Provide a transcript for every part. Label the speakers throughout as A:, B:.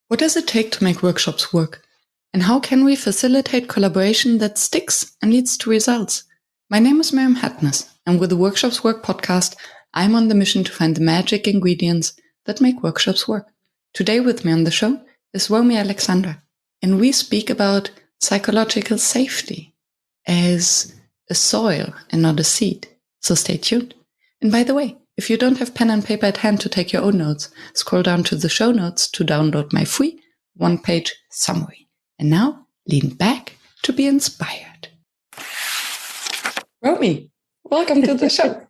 A: What does it take to make workshops work? And how can we facilitate collaboration that sticks and leads to results? My name is Miriam Hatness, and with the Workshops Work podcast, I'm on the mission to find the magic ingredients that make workshops work. Today with me on the show is Romy Alexandra, and we speak about psychological safety as a soil and not a seed. So stay tuned. And by the way, if you don't have pen and paper at hand to take your own notes, scroll down to the show notes to download my free one-page summary. And now, lean back to be inspired. Romy, welcome to the show.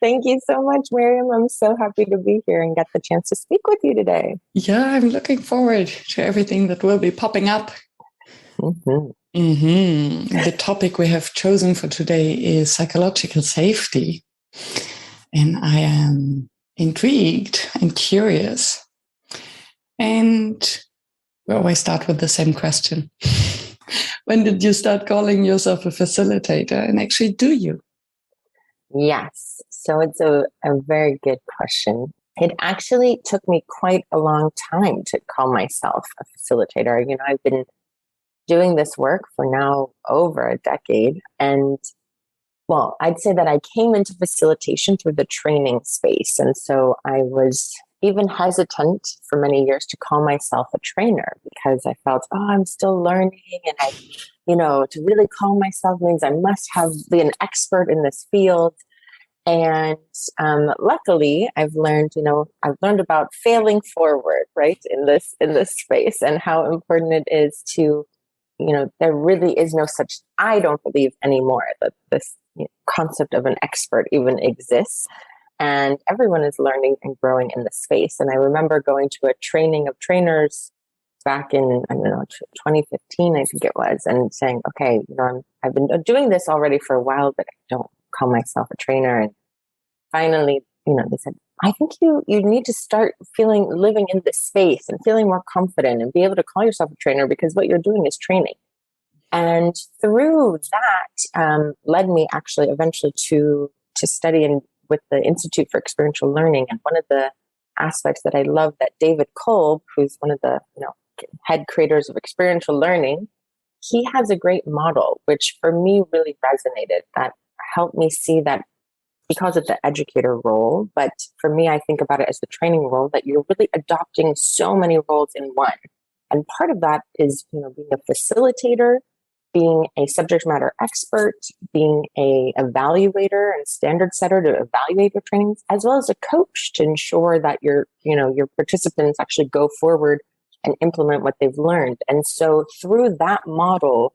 B: Thank you so much, Miriam. I'm so happy to be here and get the chance to speak with you today.
A: Yeah, I'm looking forward to everything that will be popping up. The topic we have chosen for today is psychological safety. And I am intrigued and curious. And we always start with the same question. When did you start calling yourself a facilitator? And actually, do you?
B: Yes. So it's a very good question. It actually took me quite a long time to call myself a facilitator. You know, I've been doing this work for now over a decade. And well, I'd say that I came into facilitation through the training space. And so I was even hesitant for many years to call myself a trainer because I felt, I'm still learning. And to really call myself means I must be an expert in this field. And luckily, I've learned about failing forward, right, in this space, and how important it is to, there really is no such, I don't believe anymore that this concept of an expert even exists, and everyone is learning and growing in the space. And I remember going to a training of trainers back in 2015, I think it was, and saying, okay, I've been doing this already for a while, but I don't call myself a trainer. And finally, they said, I think you need to start living in this space and feeling more confident and be able to call yourself a trainer, because what you're doing is training. And through that led me actually eventually to study with the Institute for Experiential Learning. And one of the aspects that I love that David Kolb, who's one of the head creators of experiential learning, he has a great model, which for me really resonated, that helped me see that he calls it the educator role. But for me, I think about it as the training role, that you're really adopting so many roles in one. And part of that is, being a facilitator, being a subject matter expert, being a evaluator and standard setter to evaluate your trainings, as well as a coach to ensure that your participants actually go forward and implement what they've learned. And so through that model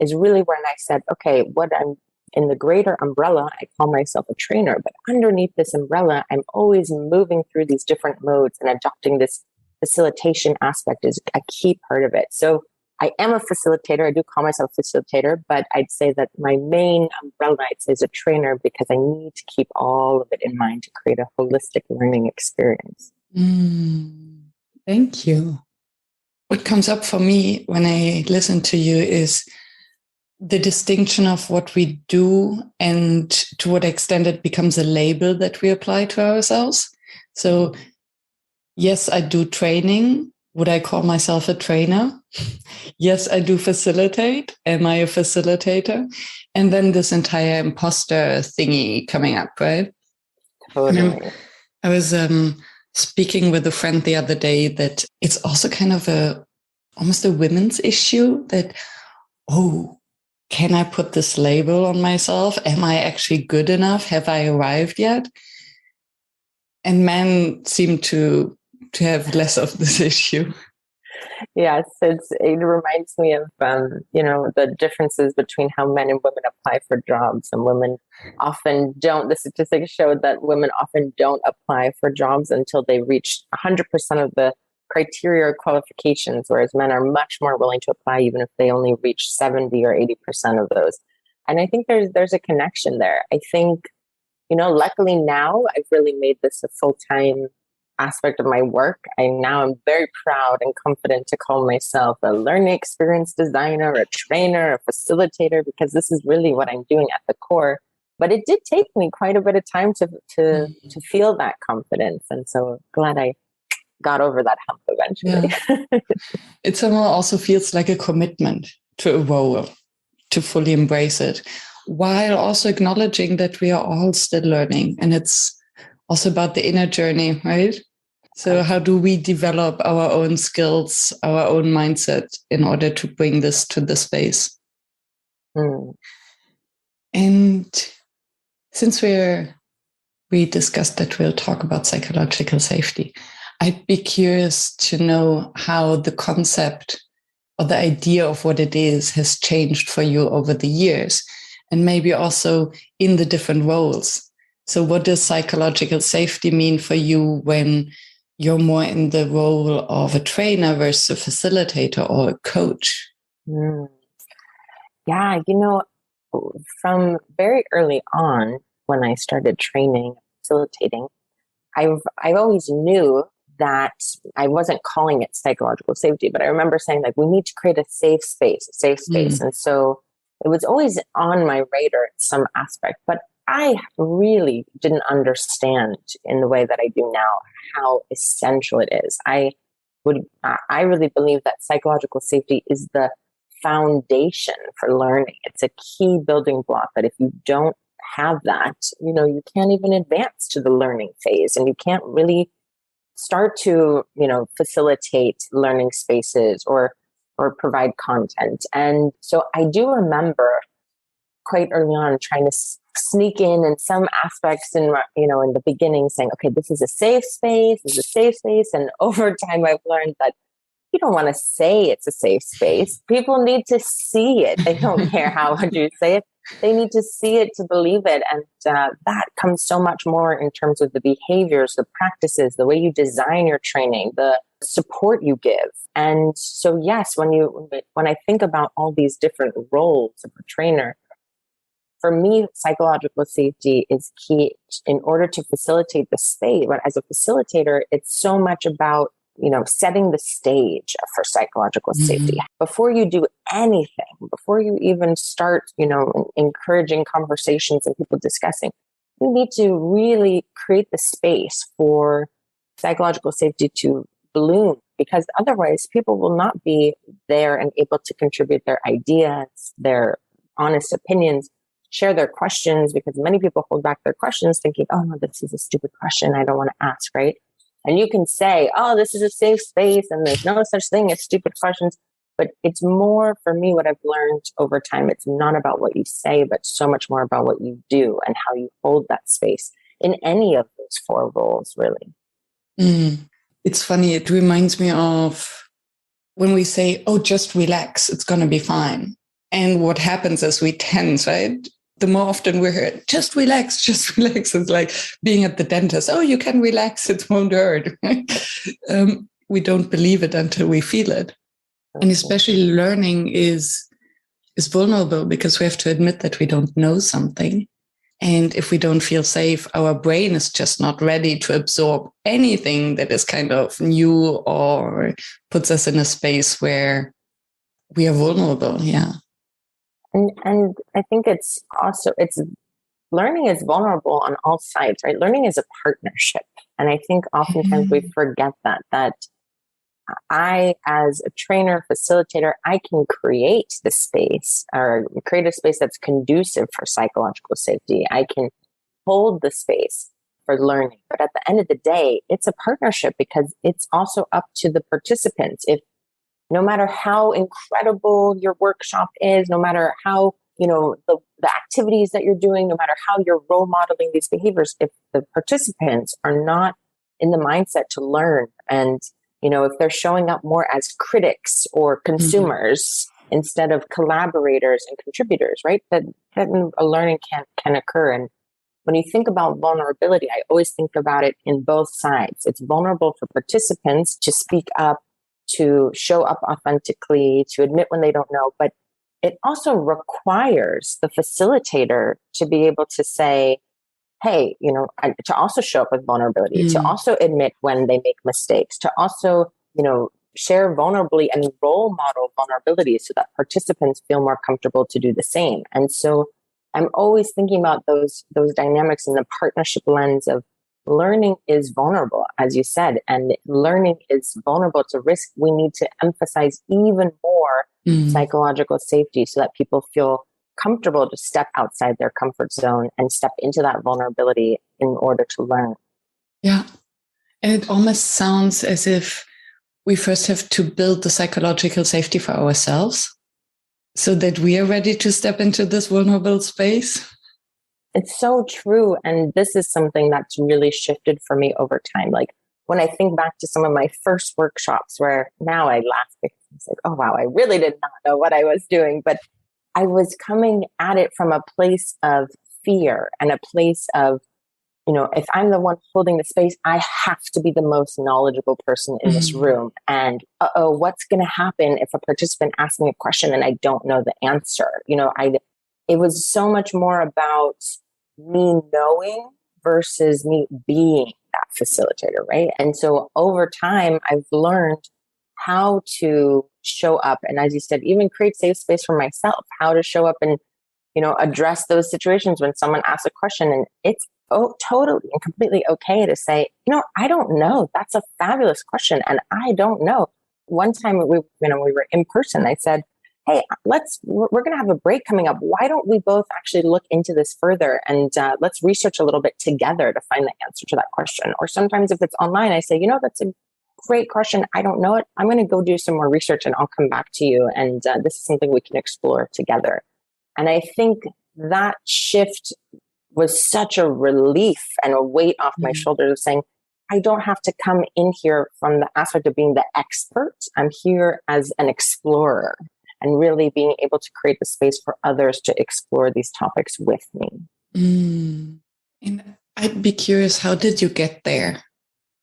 B: is really when I said, okay, what I'm in the greater umbrella, I call myself a trainer, but underneath this umbrella, I'm always moving through these different modes, and adopting this facilitation aspect is a key part of it. So I am a facilitator. I do call myself a facilitator, but I'd say that my main umbrella, is a trainer, because I need to keep all of it in mind to create a holistic learning experience.
A: Thank you. What comes up for me when I listen to you is the distinction of what we do and to what extent it becomes a label that we apply to ourselves. So, yes, I do training. Would I call myself a trainer? Yes, I do facilitate. Am I a facilitator? And then this entire imposter thingy coming up, right?
B: Totally.
A: I was speaking with a friend the other day that it's also kind of almost a women's issue that, can I put this label on myself? Am I actually good enough? Have I arrived yet? And men seem to have less of this issue.
B: Yes, it reminds me of, the differences between how men and women apply for jobs. And women often don't, the statistics show that women often don't apply for jobs until they reach 100% of the criteria or qualifications, whereas men are much more willing to apply even if they only reach 70 or 80% of those. And I think there's a connection there. I think, luckily now I've really made this a full-time aspect of my work. I now am very proud and confident to call myself a learning experience designer, a trainer, a facilitator, because this is really what I'm doing at the core. But it did take me quite a bit of time to feel that confidence. And so glad I got over that hump eventually.
A: Yeah. It somehow also feels like a commitment to a role, to fully embrace it, while also acknowledging that we are all still learning. And it's also about the inner journey, right? So how do we develop our own skills, our own mindset in order to bring this to the space? And since we discussed that we'll talk about psychological safety, I'd be curious to know how the concept or the idea of what it is has changed for you over the years, and maybe also in the different roles. So what does psychological safety mean for you when you're more in the role of a trainer versus a facilitator or a coach?
B: Yeah, from very early on when I started training, facilitating, I've always knew that I wasn't calling it psychological safety, but I remember saying like, we need to create a safe space. And so it was always on my radar in some aspect, but I really didn't understand in the way that I do now how essential it is. I really believe that psychological safety is the foundation for learning. It's a key building block that if you don't have that, you can't even advance to the learning phase, and you can't really start to, facilitate learning spaces or provide content. And so I do remember quite early on trying to sneak in some aspects in the beginning saying, okay, this is a safe space. And over time I've learned that you don't want to say it's a safe space. People need to see it. They don't care how would you say it. They need to see it to believe it. And that comes so much more in terms of the behaviors, the practices, the way you design your training, the support you give. And so, yes, when I think about all these different roles of a trainer, for me, psychological safety is key in order to facilitate the space. But as a facilitator, it's so much about setting the stage for psychological safety. Before you do anything, before you even start, encouraging conversations and people discussing, you need to really create the space for psychological safety to bloom, because otherwise people will not be there and able to contribute their ideas, their honest opinions, share their questions, because many people hold back their questions thinking, oh no, this is a stupid question I don't want to ask, right? And you can say, oh, this is a safe space and there's no such thing as stupid questions. But it's more, for me, what I've learned over time, it's not about what you say, but so much more about what you do and how you hold that space in any of those four roles, really.
A: It's funny. It reminds me of when we say, oh, just relax, it's going to be fine. And what happens is we tense, right? The more often we hear, just relax, just relax. It's like being at the dentist. Oh, you can relax, it won't hurt. We don't believe it until we feel it. And especially learning is vulnerable, because we have to admit that we don't know something. And if we don't feel safe, our brain is just not ready to absorb anything that is kind of new or puts us in a space where we are vulnerable. Yeah.
B: And I think it's learning is vulnerable on all sides, right? Learning is a partnership. And I think oftentimes we forget that I, as a trainer, facilitator, I can create the space or create a space that's conducive for psychological safety. I can hold the space for learning. But at the end of the day, it's a partnership, because it's also up to the participants. If no matter how incredible your workshop is, no matter how, the activities that you're doing, no matter how you're role modeling these behaviors, if the participants are not in the mindset to learn, and, if they're showing up more as critics or consumers instead of collaborators and contributors, right, then a learning can occur. And when you think about vulnerability, I always think about it in both sides. It's vulnerable for participants to speak up, to show up authentically, to admit when they don't know. But it also requires the facilitator to be able to say, hey, to also show up with vulnerability, to also admit when they make mistakes, to also, share vulnerably and role model vulnerability so that participants feel more comfortable to do the same. And so I'm always thinking about those dynamics in the partnership lens of learning is vulnerable, as you said, and learning is vulnerable to risk. We need to emphasize even more psychological safety so that people feel comfortable to step outside their comfort zone and step into that vulnerability in order to learn.
A: Yeah. And it almost sounds as if we first have to build the psychological safety for ourselves so that we are ready to step into this vulnerable space.
B: It's so true. And this is something that's really shifted for me over time. Like when I think back to some of my first workshops where now I laugh because it's like, oh, wow, I really did not know what I was doing. But I was coming at it from a place of fear and a place of, if I'm the one holding the space, I have to be the most knowledgeable person in this room. And what's going to happen if a participant asks me a question and I don't know the answer? It was so much more about me knowing versus me being that facilitator, right? And so over time, I've learned how to show up. And as you said, even create safe space for myself, how to show up and, address those situations when someone asks a question. And it's totally and completely okay to say, I don't know. That's a fabulous question. And I don't know. One time we were in person, I said, hey, we're going to have a break coming up. Why don't we both actually look into this further and let's research a little bit together to find the answer to that question. Or sometimes if it's online, I say, that's a great question. I don't know it. I'm going to go do some more research and I'll come back to you. And this is something we can explore together. And I think that shift was such a relief and a weight off my shoulders of saying, I don't have to come in here from the aspect of being the expert. I'm here as an explorer and really being able to create the space for others to explore these topics with me.
A: And I'd be curious, how did you get there?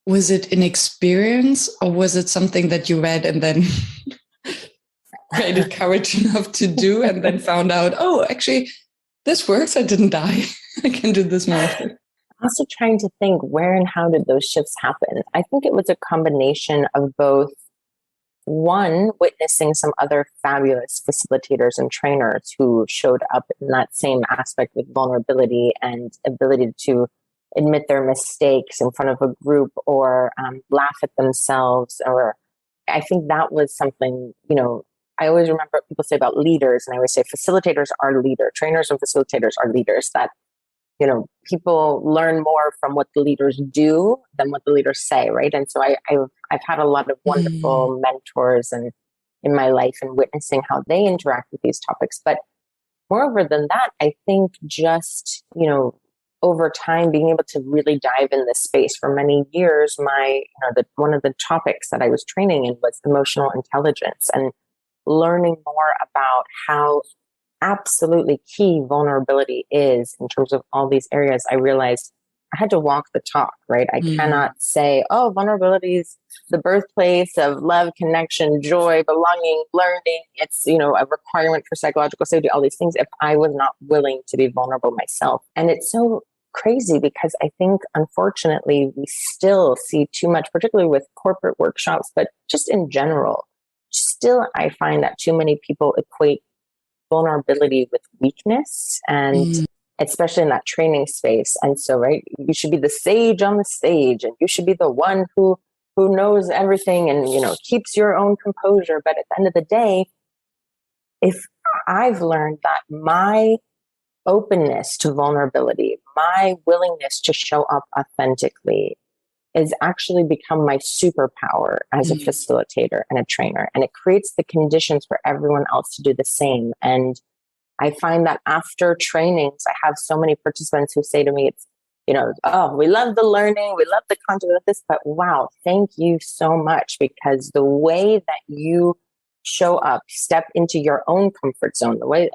A: Was it an experience or was it something that you read and then created courage enough to do and then found out, oh, actually, this works. I didn't die. I can do this more often.
B: Also trying to think where and how did those shifts happen? I think it was a combination of both, one, witnessing some other fabulous facilitators and trainers who showed up in that same aspect with vulnerability and ability to admit their mistakes in front of a group or laugh at themselves. Or I think that was something, I always remember what people say about leaders, and I always say facilitators are leaders, trainers and facilitators are leaders, that people learn more from what the leaders do than what the leaders say, right? And so I've had a lot of wonderful mentors and in my life and witnessing how they interact with these topics. But moreover than that, I think just, over time being able to really dive in this space for many years, one of the topics that I was training in was emotional intelligence and learning more about how absolutely key vulnerability is in terms of all these areas. I realized I had to walk the talk, right? I cannot say, oh, vulnerability is the birthplace of love, connection, joy, belonging, learning. It's, a requirement for psychological safety, all these things, if I was not willing to be vulnerable myself. And it's so crazy because I think, unfortunately, we still see too much, particularly with corporate workshops, but just in general, still, I find that too many people equate vulnerability with weakness, and especially in that training space. And so, right, you should be the sage on the stage and you should be the one who knows everything and, keeps your own composure. But at the end of the day, if I've learned that my openness to vulnerability, my willingness to show up authentically is actually become my superpower as a facilitator and a trainer. And it creates the conditions for everyone else to do the same. And I find that after trainings, I have so many participants who say to me, it's, oh, we love the learning, we love the content of this, but wow, thank you so much, because the way that you show up, step into your own comfort zone, the way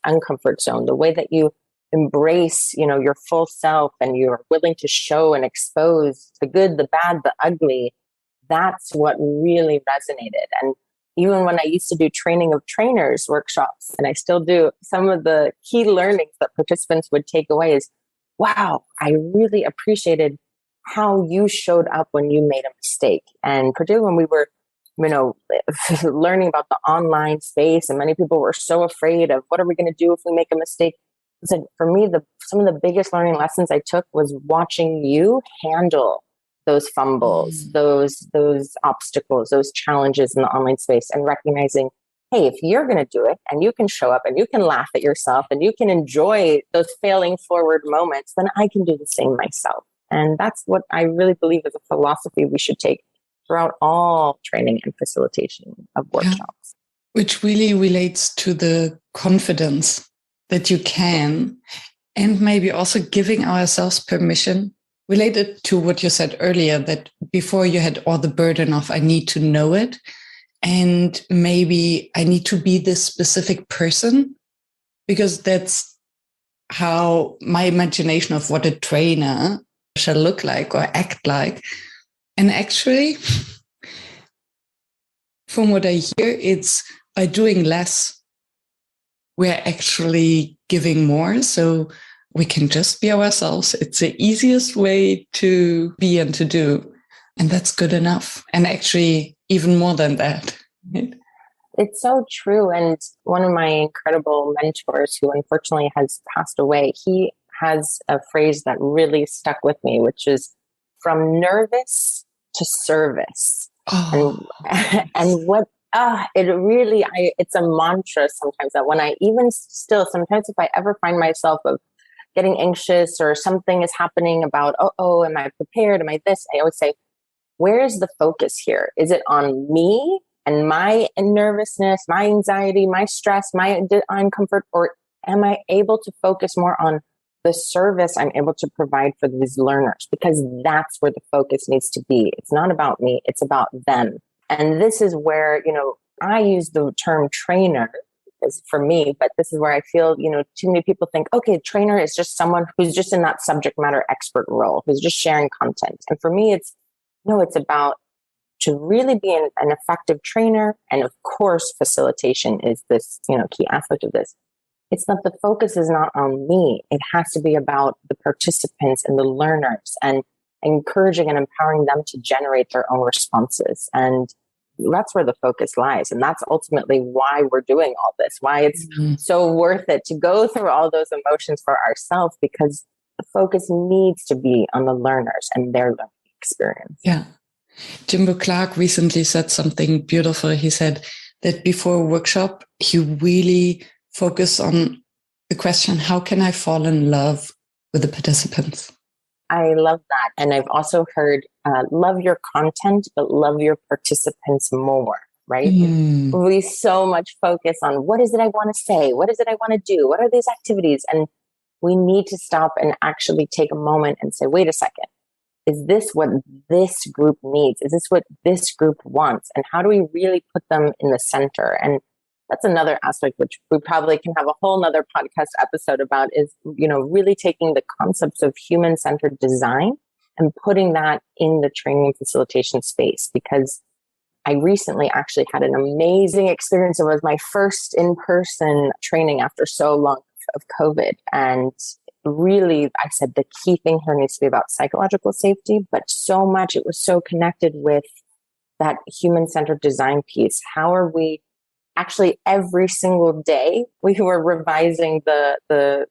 B: uncomfort zone, the way that you embrace, your full self, and you're willing to show and expose the good, the bad, the ugly. That's what really resonated. And even when I used to do training of trainers workshops, and I still do, some of the key learnings that participants would take away is, wow, I really appreciated how you showed up when you made a mistake. And particularly when we were learning about the online space, and many people were so afraid of what are we going to do if we make a mistake. So for me, some of the biggest learning lessons I took was watching you handle those fumbles, those obstacles, those challenges in the online space, and recognizing, hey, if you're going to do it and you can show up and you can laugh at yourself and you can enjoy those failing forward moments, then I can do the same myself. And that's what I really believe is a philosophy we should take throughout all training and facilitation of workshops.
A: Yeah. Which really relates to the confidence that you can, and maybe also giving ourselves permission, related to what you said earlier, that before you had all the burden of I need to know it, and maybe I need to be this specific person, because that's how my imagination of what a trainer shall look like or act like. And actually, from what I hear, it's by doing less, we're actually giving more. So we can just be ourselves. It's the easiest way to be and to do. And that's good enough. And actually, even more than that.
B: It's so true. And one of my incredible mentors, who unfortunately has passed away, he has a phrase that really stuck with me, which is from nervous to service. Oh. And what, it's a mantra sometimes, that when I sometimes if I ever find myself of getting anxious or something is happening about, am I prepared? Am I this? I always say, where is the focus here? Is it on me and my nervousness, my anxiety, my stress, my uncomfort? Or am I able to focus more on the service I'm able to provide for these learners? Because that's where the focus needs to be. It's not about me, it's about them. And this is where, I use the term trainer for me, but this is where I feel, too many people think, okay, trainer is just someone who's just in that subject matter expert role, who's just sharing content. And for me, it's about to really be an effective trainer. And of course, facilitation is this, key aspect of this. It's that the focus is not on me. It has to be about the participants and the learners, and encouraging and empowering them to generate their own responses. And that's where the focus lies. And that's ultimately why we're doing all this, why it's so worth it to go through all those emotions for ourselves, because the focus needs to be on the learners and their learning experience.
A: Yeah. Jimbo Clark recently said something beautiful. He said that before a workshop, he really focused on the question, how can I fall in love with the participants?
B: I love that. And I've also heard, love your content, but love your participants more, right? We so much focus on what is it I want to say? What is it I want to do? What are these activities? And we need to stop and actually take a moment and say, wait a second, is this what this group needs? Is this what this group wants? And how do we really put them in the center? And that's another aspect which we probably can have a whole nother podcast episode about, is, really taking the concepts of human-centered design and putting that in the training and facilitation space. Because I recently actually had an amazing experience. It was my first in-person training after so long of COVID. And really, I said the key thing here needs to be about psychological safety, but so much, it was so connected with that human-centered design piece. How are we actually every single day, we were revising the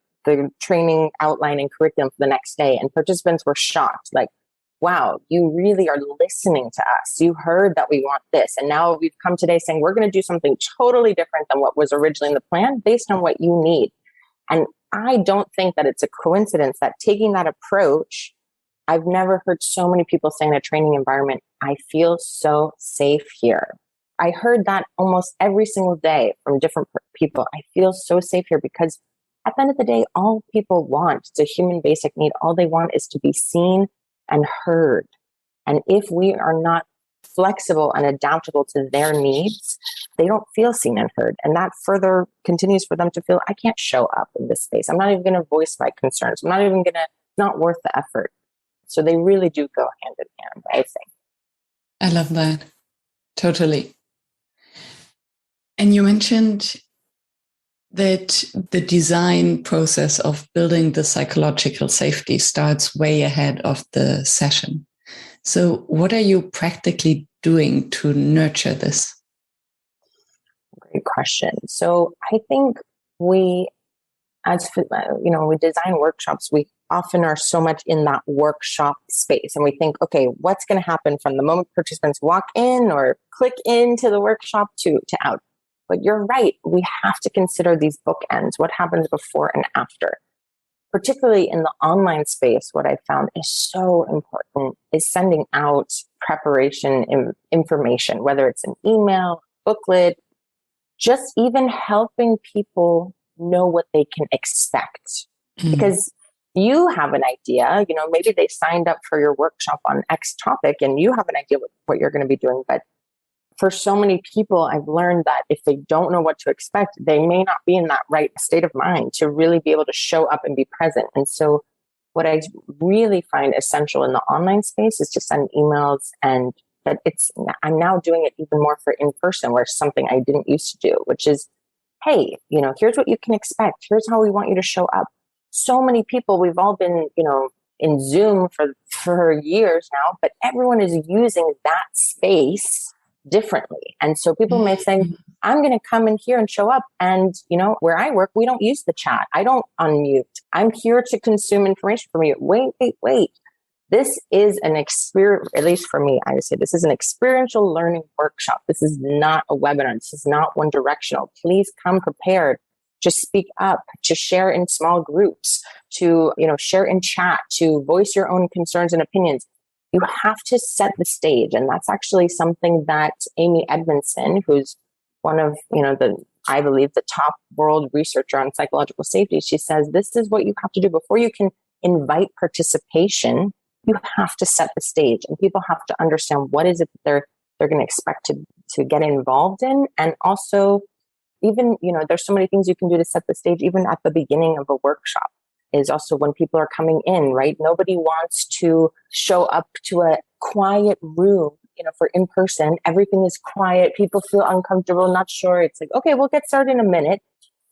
B: training outline and curriculum for the next day, and participants were shocked, like, wow, you really are listening to us. You heard that we want this. And now we've come today saying we're going to do something totally different than what was originally in the plan based on what you need. And I don't think that it's a coincidence that taking that approach, I've never heard so many people say in a training environment, I feel so safe here. I heard that almost every single day from different people. I feel so safe here, because at the end of the day, all people want, it's a human basic need. All they want is to be seen and heard. And if we are not flexible and adaptable to their needs, they don't feel seen and heard. And that further continues for them to feel, I can't show up in this space. I'm not even going to voice my concerns. It's not worth the effort. So they really do go hand in hand, I think.
A: I love that. Totally. And you mentioned that the design process of building the psychological safety starts way ahead of the session. So what are you practically doing to nurture this?
B: Great question. So I think we, as we design workshops, we often are so much in that workshop space, and we think, okay, what's going to happen from the moment participants walk in or click into the workshop to out? But you're right, we have to consider these bookends. What happens before and after? Particularly in the online space, what I found is so important is sending out preparation information, whether it's an email, booklet, just even helping people know what they can expect. Because you have an idea, maybe they signed up for your workshop on X topic and you have an idea what you're going to be doing. But for so many people, I've learned that if they don't know what to expect, they may not be in that right state of mind to really be able to show up and be present. And so what I really find essential in the online space is to send emails, and that I'm now doing it even more for in-person, where it's something I didn't used to do, which is, hey, here's what you can expect. Here's how we want you to show up. So many people, we've all been, in Zoom for years now, but everyone is using that space differently. And so people may say, I'm going to come in here and show up. And, where I work, we don't use the chat. I don't unmute. I'm here to consume information from you. Wait. This is an experience, at least for me, I would say this is an experiential learning workshop. This is not a webinar. This is not one directional. Please come prepared to speak up, to share in small groups, to, share in chat, to voice your own concerns and opinions. You have to set the stage. And that's actually something that Amy Edmondson, who's one of, I believe the top world researcher on psychological safety, she says, this is what you have to do before you can invite participation. You have to set the stage, and people have to understand what is it that they're going to expect to get involved in. And also, even, there's so many things you can do to set the stage, even at the beginning of a workshop, is also when people are coming in, right? Nobody wants to show up to a quiet room, for in-person. Everything is quiet. People feel uncomfortable, not sure. It's like, okay, we'll get started in a minute.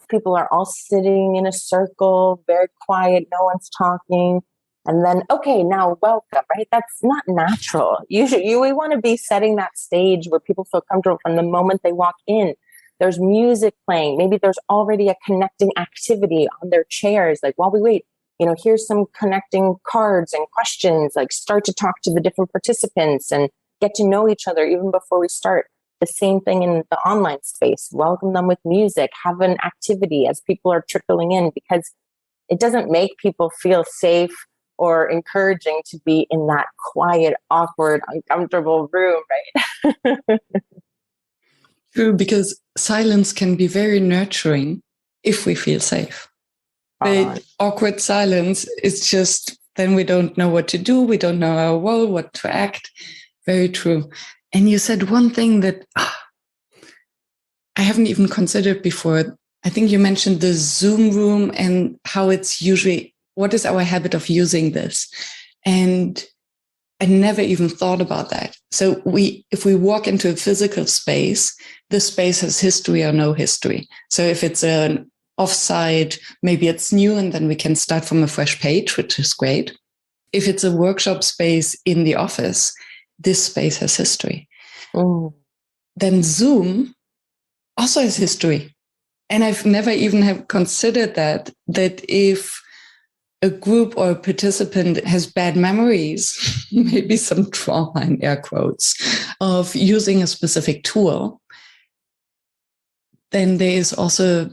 B: People are all sitting in a circle, very quiet. No one's talking. And then, okay, now welcome, right? That's not natural. We want to be setting that stage where people feel comfortable from the moment they walk in. There's music playing. Maybe there's already a connecting activity on their chairs. Like, while we wait, here's some connecting cards and questions, like start to talk to the different participants and get to know each other even before we start. The same thing in the online space. Welcome them with music, have an activity as people are trickling in, because it doesn't make people feel safe or encouraging to be in that quiet, awkward, uncomfortable room, right?
A: True, because silence can be very nurturing if we feel safe. But awkward silence is just, then we don't know what to do. We don't know our role, what to act. Very true. And you said one thing that I haven't even considered before. I think you mentioned the Zoom room and how it's usually, what is our habit of using this? And I never even thought about that. So if we walk into a physical space, the space has history or no history. So if it's an offsite, maybe it's new and then we can start from a fresh page, which is great. If it's a workshop space in the office, this space has history. Then Zoom also has history. And I've never even have considered that if a group or a participant has bad memories, maybe some trauma in air quotes, of using a specific tool, then there is also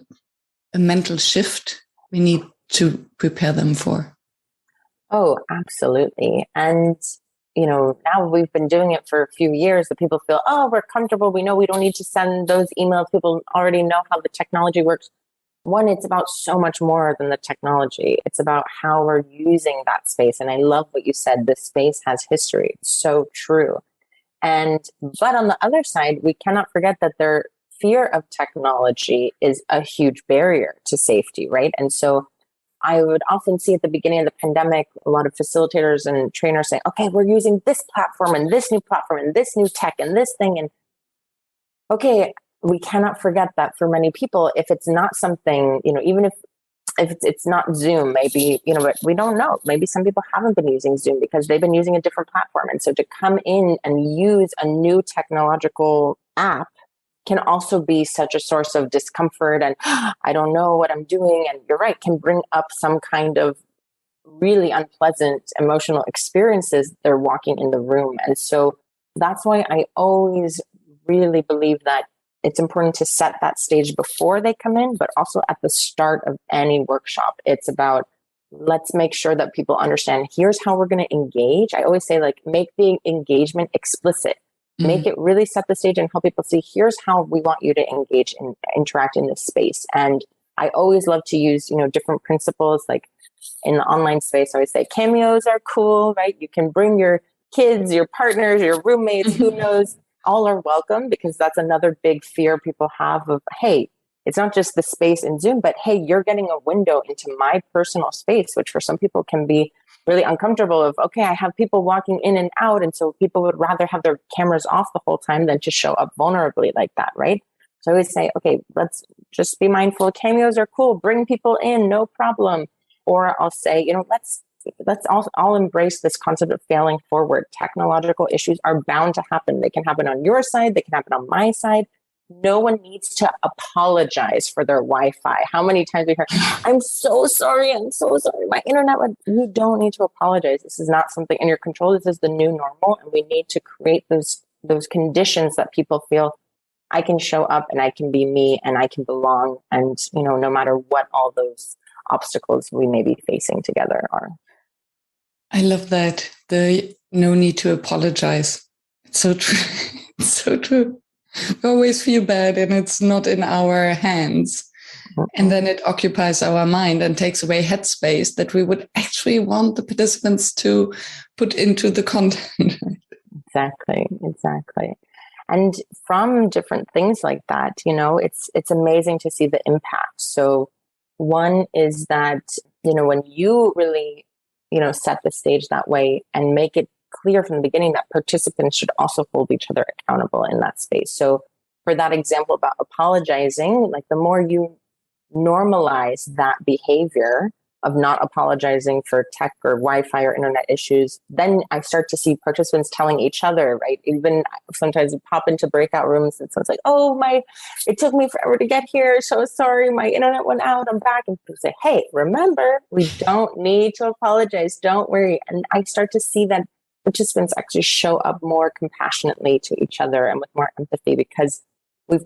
A: a mental shift we need to prepare them for.
B: Oh, absolutely. And, now we've been doing it for a few years that people feel, oh, we're comfortable. We know we don't need to send those emails. People already know how the technology works. One, it's about so much more than the technology. It's about how we're using that space. And I love what you said. This space has history. It's so true. But on the other side, we cannot forget that their fear of technology is a huge barrier to safety, right? And so I would often see at the beginning of the pandemic, a lot of facilitators and trainers say, okay, we're using this platform and this new platform and this new tech and this thing. And okay, we cannot forget that for many people, if it's not something, even if if it's not Zoom, maybe, but we don't know. Maybe some people haven't been using Zoom because they've been using a different platform. And so to come in and use a new technological app can also be such a source of discomfort and I don't know what I'm doing. And you're right, can bring up some kind of really unpleasant emotional experiences they're walking in the room. And so that's why I always really believe that it's important to set that stage before they come in, but also at the start of any workshop. It's about, let's make sure that people understand, here's how we're going to engage. I always say, like, make the engagement explicit. Mm-hmm. Make it really set the stage and help people see, here's how we want you to engage and interact in this space. And I always love to use, different principles. Like in the online space, I always say cameos are cool, right? You can bring your kids, your partners, your roommates, who knows, all are welcome, because that's another big fear people have of, hey, it's not just the space in Zoom, but hey, you're getting a window into my personal space, which for some people can be really uncomfortable of, okay, I have people walking in and out. And so people would rather have their cameras off the whole time than to show up vulnerably like that, right? So I always say, okay, let's just be mindful. Cameos are cool. Bring people in, no problem. Or I'll say, let's all embrace this concept of failing forward. Technological issues are bound to happen. They can happen on your side. They can happen on my side. No one needs to apologize for their Wi-Fi. How many times we hear, I'm so sorry. My internet went. You don't need to apologize. This is not something in your control. This is the new normal. And we need to create those conditions that people feel, I can show up and I can be me and I can belong. And, no matter what all those obstacles we may be facing together are.
A: I love that. The no need to apologize. It's so true. It's so true. We always feel bad and it's not in our hands. Mm-hmm. And then it occupies our mind and takes away headspace that we would actually want the participants to put into the content.
B: Exactly. And from different things like that, it's amazing to see the impact. So one is that, when you really, set the stage that way and make it clear from the beginning that participants should also hold each other accountable in that space. So for that example about apologizing, like the more you normalize that behavior of not apologizing for tech or Wi-Fi or internet issues, then I start to see participants telling each other, right? Even sometimes we pop into breakout rooms and someone's like, oh, it took me forever to get here. So sorry, my internet went out. I'm back. And people say, hey, remember, we don't need to apologize. Don't worry. And I start to see that participants actually show up more compassionately to each other and with more empathy, because we've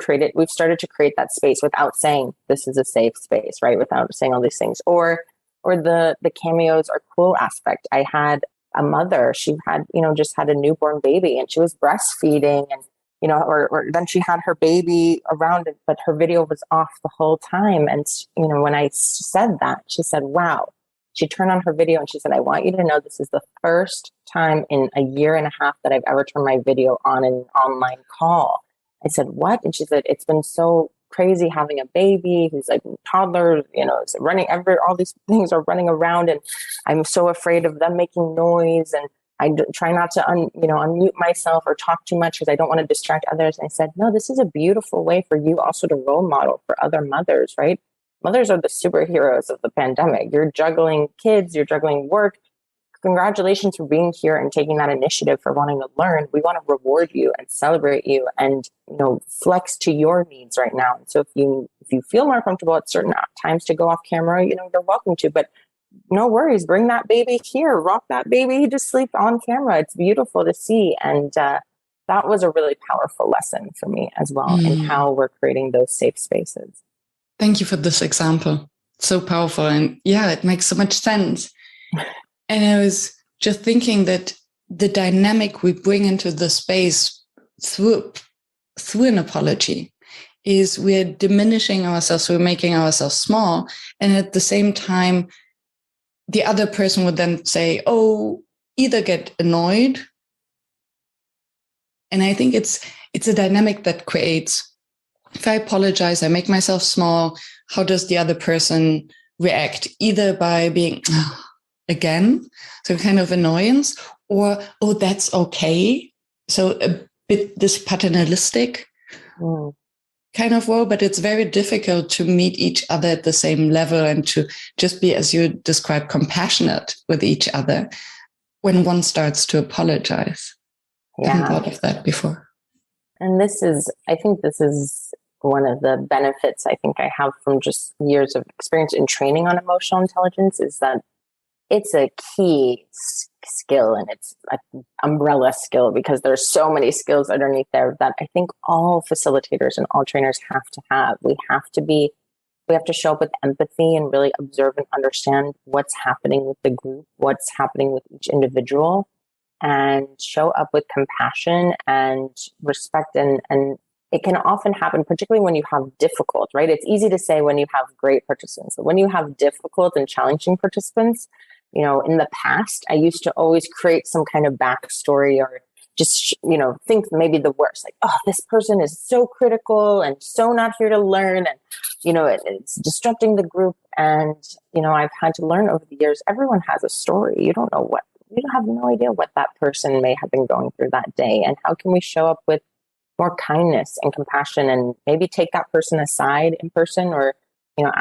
B: started to create that space without saying this is a safe space, right? Without saying all these things. Or the cameos are cool aspect. I had a mother, she had, just had a newborn baby and she was breastfeeding and, or then she had her baby around it, but her video was off the whole time. And, when I said that, she said, wow, she turned on her video and she said, I want you to know this is the first time in a year and a half that I've ever turned my video on an online call. I said, what? And she said, it's been so crazy having a baby who's like toddler, it's running all these things are running around and I'm so afraid of them making noise. And I try not to unmute myself or talk too much because I don't want to distract others. And I said, no, this is a beautiful way for you also to role model for other mothers, right? Mothers are the superheroes of the pandemic. You're juggling kids, you're juggling work. Congratulations for being here and taking that initiative for wanting to learn. We want to reward you and celebrate you and, flex to your needs right now. And so if you feel more comfortable at certain times to go off camera, you're welcome to, but no worries. Bring that baby here, rock that baby to sleep on camera. It's beautiful to see. And that was a really powerful lesson for me as well in how we're creating those safe spaces.
A: Thank you for this example. So powerful. And yeah, it makes so much sense. And I was just thinking that the dynamic we bring into the space through an apology is we're diminishing ourselves, we're making ourselves small. And at the same time, the other person would then say, oh, either get annoyed. And I think it's a dynamic that creates, if I apologize, I make myself small, how does the other person react? Either by being... again, so kind of annoyance, or, oh, that's okay. So a bit this paternalistic. kind of role, but it's very difficult to meet each other at the same level and to just be, as you described, compassionate with each other when one starts to apologize. I haven't thought of that before.
B: And I think this is one of the benefits I think I have from just years of experience in training on emotional intelligence, is that it's a key skill, and it's an umbrella skill, because there's so many skills underneath there that I think all facilitators and all trainers have to have. We have to show up with empathy and really observe and understand what's happening with the group, what's happening with each individual, and show up with compassion and respect. And it can often happen, particularly when you have difficult, right? It's easy to say when you have great participants, but when you have difficult and challenging participants, you know, in the past, I used to always create some kind of backstory, or just, you know, think maybe the worst, like, oh, this person is so critical and so not here to learn. And, you know, it's disrupting the group. And, you know, I've had to learn over the years, everyone has a story. You have no idea what that person may have been going through that day. And how can we show up with more kindness and compassion, and maybe take that person aside in person, or, you know,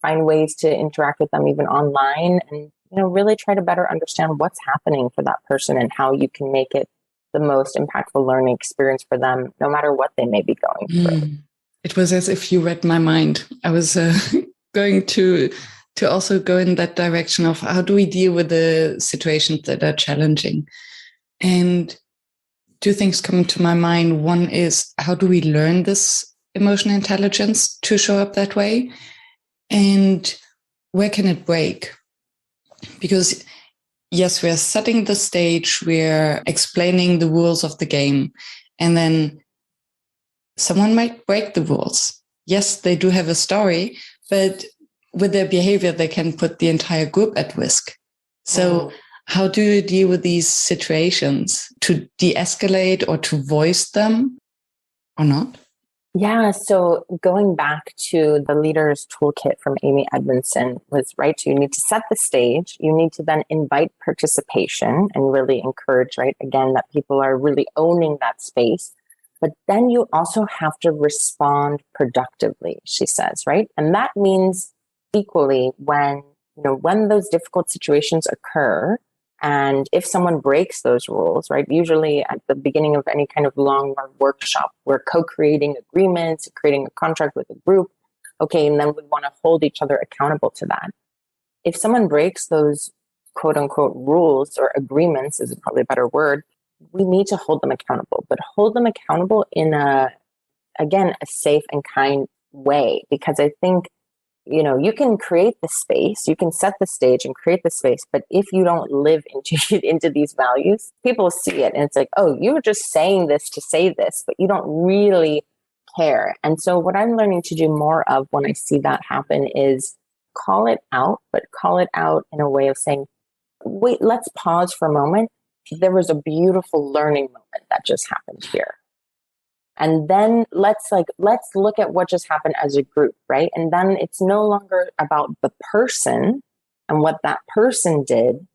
B: find ways to interact with them even online, and, you know, really try to better understand what's happening for that person and how you can make it the most impactful learning experience for them, no matter what they may be going through.
A: It was as if you read my mind. I was going to also go in that direction of how do we deal with the situations that are challenging. And two things come to my mind. One is, how do we learn this emotional intelligence to show up that way? And where can it break? Because yes, we're setting the stage, we're explaining the rules of the game, and then someone might break the rules. Yes, they do have a story, but with their behavior, they can put the entire group at risk. So how do you deal with these situations, to de-escalate or to voice them or not?
B: Yeah, so going back to the leader's toolkit from Amy Edmondson was right. You need to set the stage. You need to then invite participation and really encourage, right, again, that people are really owning that space. But then you also have to respond productively, she says, right? And that means equally when those difficult situations occur, and if someone breaks those rules, right, usually at the beginning of any kind of long workshop, we're co-creating agreements, creating a contract with a group. Okay, and then we want to hold each other accountable to that. If someone breaks those quote unquote rules or agreements, is probably a better word, we need to hold them accountable, but hold them accountable in a safe and kind way. Because I think, you can create the space, you can set the stage and create the space, but if you don't live into these values, people see it and it's like, oh, you were just saying this to say this, but you don't really care. And so what I'm learning to do more of when I see that happen is call it out, but call it out in a way of saying, wait, let's pause for a moment. There was a beautiful learning moment that just happened here. And then let's look at what just happened as a group, right? And then it's no longer about the person and what that person did.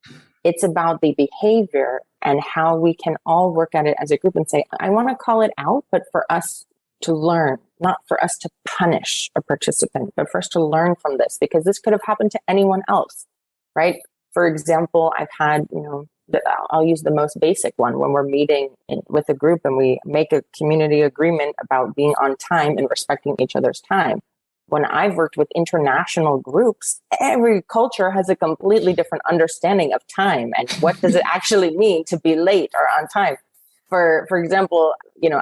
B: It's about the behavior and how we can all work at it as a group and say, I want to call it out, but for us to learn, not for us to punish a participant, but for us to learn from this, because this could have happened to anyone else, right? For example, I've had, I'll use the most basic one when we're meeting with a group and we make a community agreement about being on time and respecting each other's time. When I've worked with international groups, every culture has a completely different understanding of time and what does it actually mean to be late or on time. For example,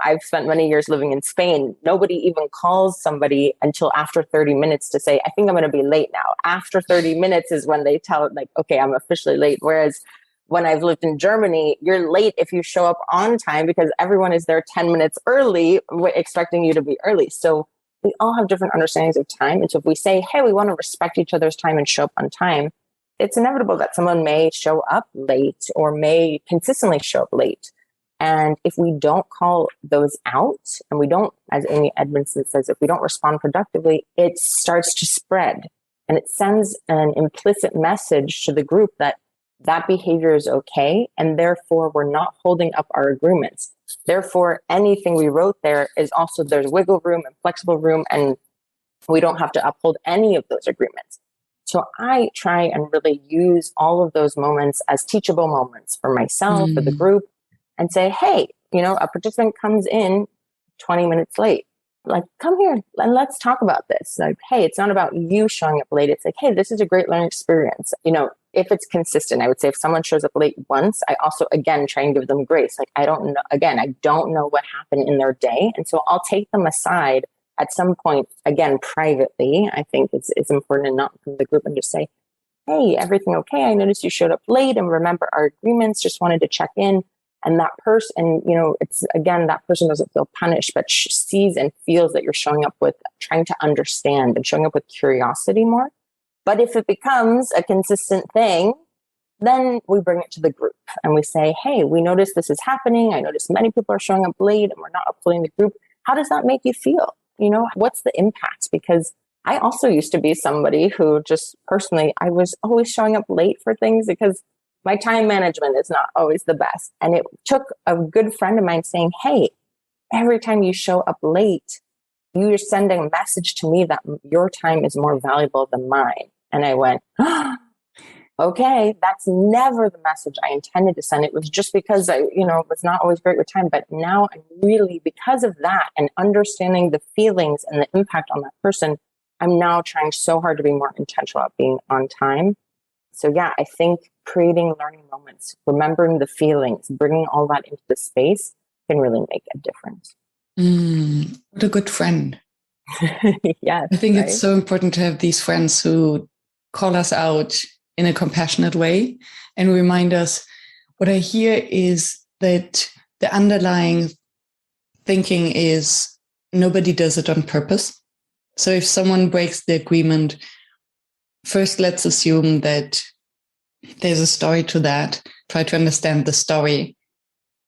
B: I've spent many years living in Spain. Nobody even calls somebody until after 30 minutes to say, I think I'm going to be late now. After 30 minutes is when they tell, like, okay, I'm officially late. Whereas when I've lived in Germany, you're late if you show up on time because everyone is there 10 minutes early, expecting you to be early. So we all have different understandings of time. And so if we say, hey, we want to respect each other's time and show up on time, it's inevitable that someone may show up late or may consistently show up late. And if we don't call those out and we don't, as Amy Edmondson says, if we don't respond productively, it starts to spread and it sends an implicit message to the group that that behavior is okay. And therefore, we're not holding up our agreements. Therefore, anything we wrote there is also, there's wiggle room and flexible room, and we don't have to uphold any of those agreements. So I try and really use all of those moments as teachable moments for myself, for the group, and say, hey, a participant comes in 20 minutes late. Like, come here and let's talk about this. Like, hey, it's not about you showing up late. It's like, hey, this is a great learning experience. If it's consistent, I would say if someone shows up late once, I also, again, try and give them grace. Like, I don't know what happened in their day. And so I'll take them aside at some point, again, privately. I think it's important, and not from the group, and just say, hey, everything okay? I noticed you showed up late and remember our agreements, just wanted to check in. And that person, it's, again, that person doesn't feel punished, but sees and feels that you're showing up with trying to understand and showing up with curiosity more. But if it becomes a consistent thing, then we bring it to the group and we say, hey, we noticed this is happening. I noticed many people are showing up late and we're not uploading the group. How does that make you feel? What's the impact? Because I also used to be somebody who just personally, I was always showing up late for things because my time management is not always the best. And it took a good friend of mine saying, hey, every time you show up late, you're sending a message to me that your time is more valuable than mine. And I went, okay, that's never the message I intended to send. It was just because I, was not always great with time. But now I'm really, because of that and understanding the feelings and the impact on that person, I'm now trying so hard to be more intentional about being on time. So yeah, I think creating learning moments, remembering the feelings, bringing all that into the space can really make a difference.
A: What a good friend.
B: Yes,
A: I think it's so important to have these friends who call us out in a compassionate way and remind us. What I hear is that the underlying thinking is nobody does it on purpose. So if someone breaks the agreement, first, let's assume that there's a story to that, try to understand the story,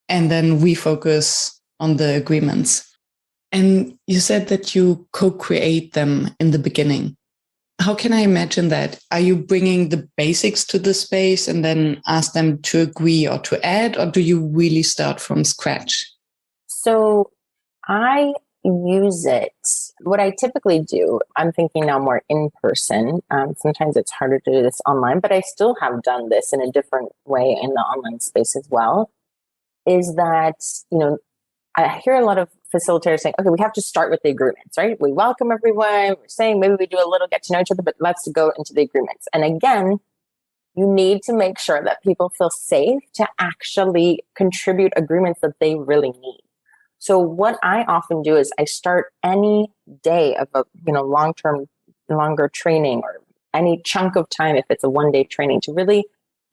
A: and then we focus on the agreements. And you said that you co-create them in the beginning. How can I imagine that? Are you bringing the basics to the space and then ask them to agree or to add, or do you really start from scratch?
B: So I use it. What I typically do, I'm thinking now more in person. Sometimes it's harder to do this online, but I still have done this in a different way in the online space as well, is that, I hear a lot of facilitators saying, okay, we have to start with the agreements, right? We welcome everyone. We're saying maybe we do a little get to know each other, but let's go into the agreements. And again, you need to make sure that people feel safe to actually contribute agreements that they really need. So what I often do is I start any day of a longer training, or any chunk of time, if it's a one-day training, to really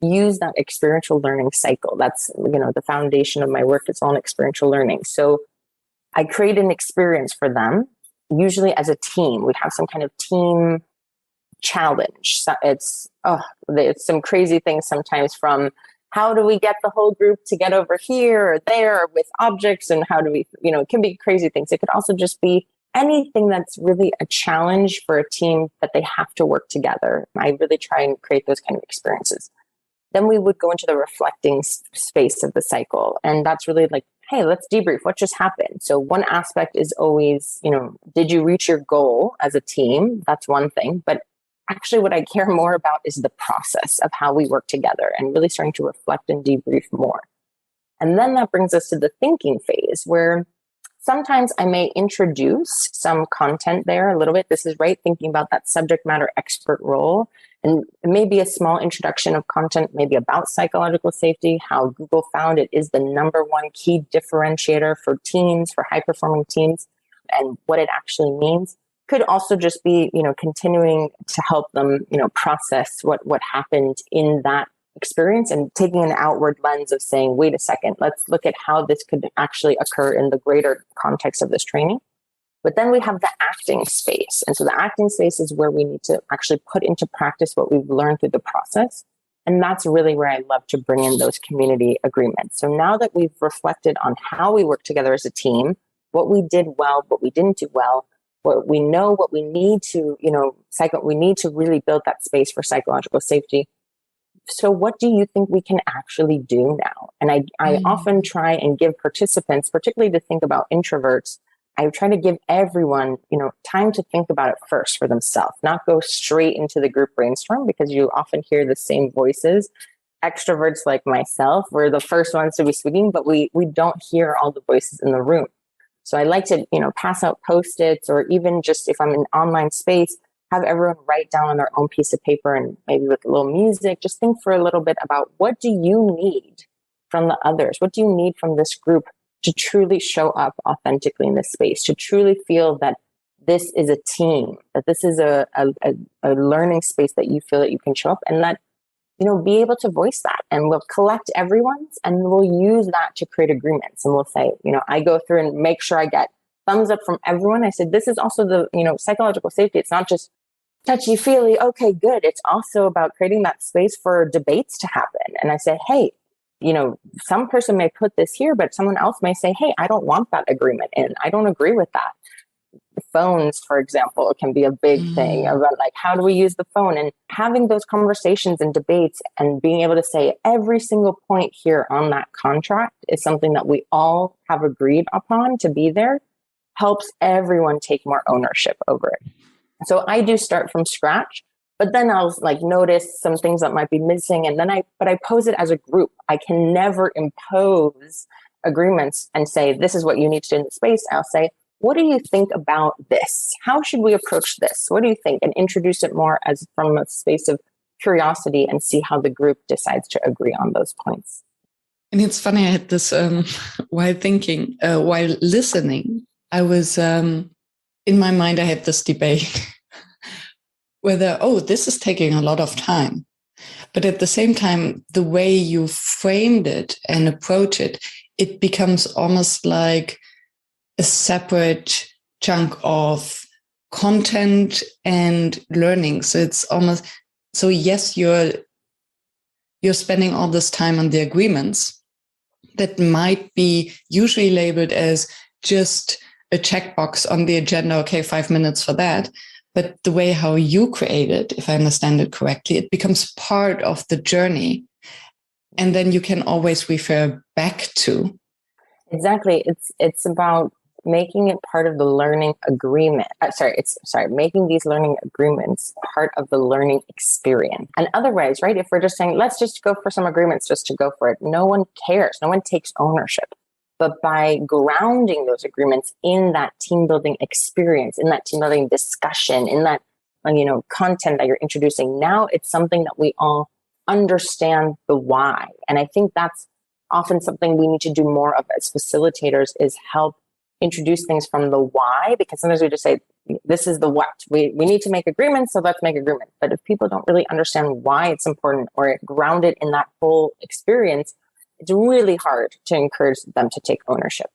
B: use that experiential learning cycle. That's, the foundation of my work is on experiential learning. So I create an experience for them, usually as a team. We'd have some kind of team challenge. So it's some crazy things sometimes, from how do we get the whole group to get over here or there with objects, and how do we, it can be crazy things. It could also just be anything that's really a challenge for a team that they have to work together. I really try and create those kind of experiences. Then we would go into the reflecting space of the cycle. And that's really like, hey, let's debrief. What just happened? So one aspect is always, did you reach your goal as a team? That's one thing. But actually what I care more about is the process of how we work together, and really starting to reflect and debrief more. And then that brings us to the thinking phase, where sometimes I may introduce some content there a little bit. This is right, thinking about that subject matter expert role. And it may be a small introduction of content, maybe about psychological safety, how Google found it is the number one key differentiator for teams, for high performing teams, and what it actually means. Could also just be, continuing to help them, process what happened in that experience, and taking an outward lens of saying, wait a second, let's look at how this could actually occur in the greater context of this training. But then we have the acting space. And so the acting space is where we need to actually put into practice what we've learned through the process. And that's really where I love to bring in those community agreements. So now that we've reflected on how we work together as a team, what we did well, what we didn't do well, what we know, what we need to, we need to really build that space for psychological safety. so what do you think we can actually do now? And I often try and give participants, particularly to think about introverts, I try to give everyone, time to think about it first for themselves, not go straight into the group brainstorm, because you often hear the same voices. Extroverts like myself, we're the first ones to be speaking, but we don't hear all the voices in the room. So I like to, pass out Post-its, or even just if I'm in an online space, have everyone write down on their own piece of paper, and maybe with a little music, just think for a little bit about, what do you need from the others? What do you need from this group to truly show up authentically in this space, to truly feel that this is a team, that this is a learning space that you feel that you can show up, and that, be able to voice that. And we'll collect everyone's, and we'll use that to create agreements. And we'll say, I go through and make sure I get thumbs up from everyone. I said, this is also the, psychological safety. It's not just touchy feely. Okay, good. It's also about creating that space for debates to happen. And I said, hey, some person may put this here, but someone else may say, hey, I don't want that agreement in. I don't agree with that. Phones, for example, can be a big thing about, like, how do we use the phone? And having those conversations and debates and being able to say every single point here on that contract is something that we all have agreed upon to be there, helps everyone take more ownership over it. So I do start from scratch, but then I'll notice some things that might be missing. And then I pose it as a group. I can never impose agreements and say, this is what you need to do in the space. I'll say, what do you think about this? How should we approach this? What do you think? And introduce it more as from a space of curiosity, and see how the group decides to agree on those points.
A: And it's funny, I had this, while listening, I was, in my mind, I had this debate whether, this is taking a lot of time. But at the same time, the way you framed it and approach it, it becomes almost like a separate chunk of content and learning. So it's almost, so yes, you're spending all this time on the agreements that might be usually labeled as just a checkbox on the agenda. Okay, 5 minutes for that. But the way how you create it, if I understand it correctly, it becomes part of the journey. And then you can always refer back to.
B: Exactly. It's about making it part of the learning agreement. Making these learning agreements part of the learning experience. And otherwise, right, if we're just saying, let's just go for some agreements just to go for it, no one cares. No one takes ownership. But by grounding those agreements in that team building experience, in that team building discussion, in that, content that you're introducing, now it's something that we all understand the why. And I think that's often something we need to do more of as facilitators, is help introduce things from the why, because sometimes we just say, this is the what. We need to make agreements, so let's make agreements. But if people don't really understand why it's important, or ground it in that whole experience, it's really hard to encourage them to take ownership.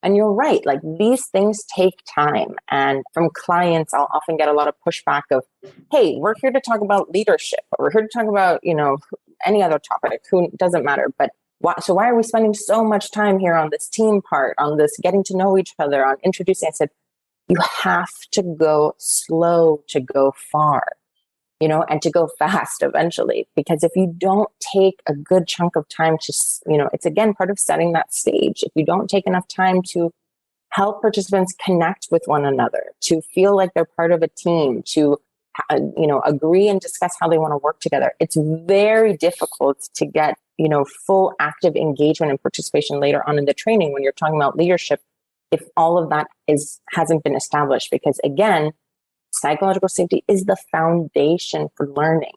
B: And you're right, these things take time. And from clients, I'll often get a lot of pushback of, hey, we're here to talk about leadership, or we're here to talk about, any other topic, who doesn't matter. But why are we spending so much time here on this team part, on this getting to know each other, on introducing? I said, you have to go slow to go far, and to go fast eventually. Because if you don't take a good chunk of time to, it's again part of setting that stage. If you don't take enough time to help participants connect with one another, to feel like they're part of a team, to, agree and discuss how they want to work together, it's very difficult to get, full active engagement and participation later on in the training when you're talking about leadership, if all of that hasn't been established. Because again, psychological safety is the foundation for learning.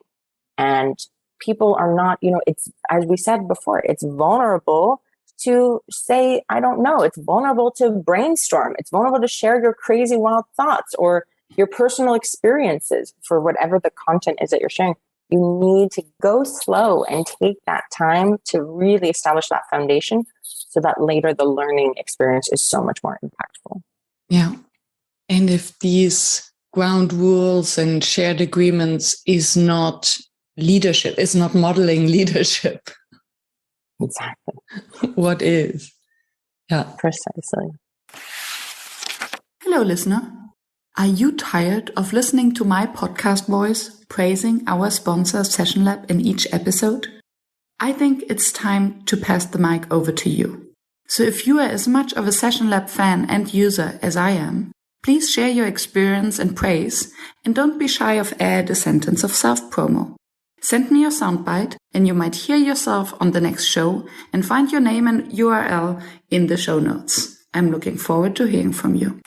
B: And people are not, it's, as we said before, it's vulnerable to say, I don't know. It's vulnerable to brainstorm. It's vulnerable to share your crazy, wild thoughts or your personal experiences for whatever the content is that you're sharing. You need to go slow and take that time to really establish that foundation, so that later the learning experience is so much more impactful.
A: Yeah. And if these ground rules and shared agreements is not leadership, is not modeling leadership.
B: Exactly.
A: What is? Yeah.
B: Precisely.
A: Hello, listener. Are you tired of listening to my podcast voice praising our sponsor Session Lab in each episode? I think it's time to pass the mic over to you. So if you are as much of a Session Lab fan and user as I am, please share your experience and praise, and don't be shy of add a sentence of self-promo. Send me your soundbite and you might hear yourself on the next show and find your name and URL in the show notes. I'm looking forward to hearing from you.